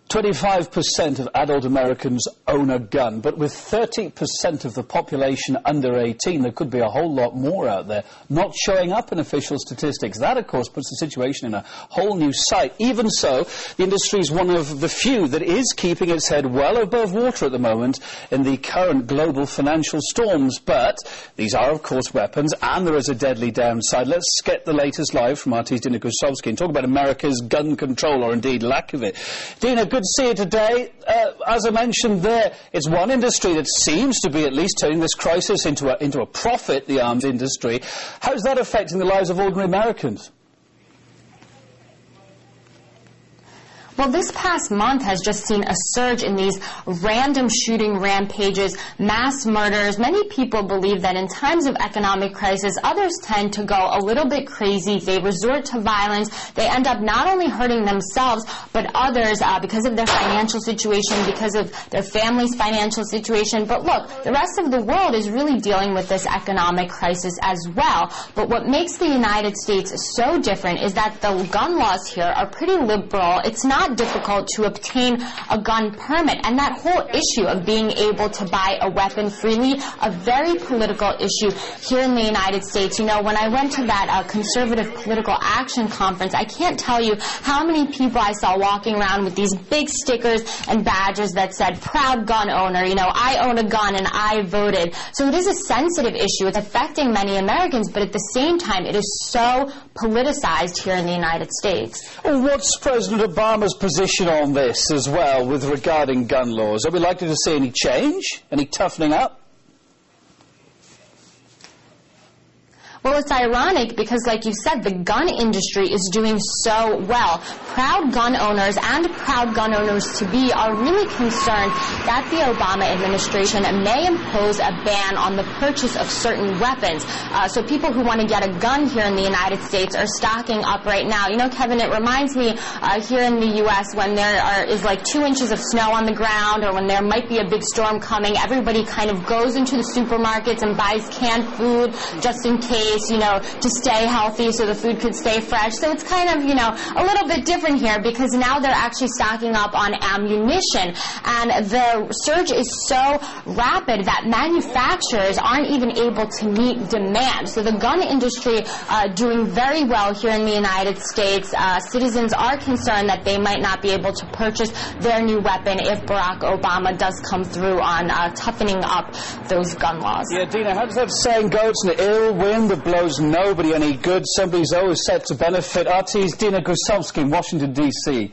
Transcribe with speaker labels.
Speaker 1: 25% of adult Americans own a gun, but with 30% of the population under 18, there could be a whole lot more out there not showing up in official statistics. That, of course, puts the situation in a whole new sight. Even so, the industry is one of the few that is keeping its head well above water at the moment in the current global financial storms. But these are, of course, weapons, and there is a deadly downside. Let's get the latest live from RT's Dina Grusovsky and talk about America's gun control, or indeed lack of it. Dina, good to see you today. As I mentioned there, it's one industry that seems to be at least turning this crisis into a profit, the arms industry. How's that affecting the lives of ordinary Americans?
Speaker 2: Well, this past month has just seen a surge in these random shooting rampages, mass murders. Many people believe that in times of economic crisis, others tend to go a little bit crazy. They resort to violence. They end up not only hurting themselves, but others because of their financial situation, because of their family's financial situation. But look, the rest of the world is really dealing with this economic crisis as well. But what makes the United States so different is that the gun laws here are pretty liberal. It's not difficult to obtain a gun permit, and that whole issue of being able to buy a weapon freely, a very political issue here in the United States. You know, when I went to that conservative political action conference, I can't tell you how many people I saw walking around with these big stickers and badges that said proud gun owner, you know, I own a gun and I voted. So it is a sensitive issue. It's affecting many Americans, but at the same time it is so politicized here in the United States.
Speaker 1: Well, what's President Obama's position on this as well with regarding gun laws? Are we likely to see any change, any toughening up?
Speaker 2: Well, it's ironic because, like you said, the gun industry is doing so well. Proud gun owners and proud gun owners-to-be are really concerned that the Obama administration may impose a ban on the purchase of certain weapons. So people who want to get a gun here in the United States are stocking up right now. You know, Kevin, it reminds me here in the U.S. when there is like 2 inches of snow on the ground, or when there might be a big storm coming, everybody kind of goes into the supermarkets and buys canned food just in case, you know, to stay healthy so the food could stay fresh. So it's kind of, you know, a little bit different here because now they're actually stocking up on ammunition. And the surge is so rapid that manufacturers aren't even able to meet demand. So the gun industry doing very well here in the United States. Citizens are concerned that they might not be able to purchase their new weapon if Barack Obama does come through on toughening up those gun laws.
Speaker 1: Yeah, Dina, how does that saying go? It's an ill wind that blows nobody any good. Somebody's always set to benefit. RT's Dina Grusovsky in Washington, D.C.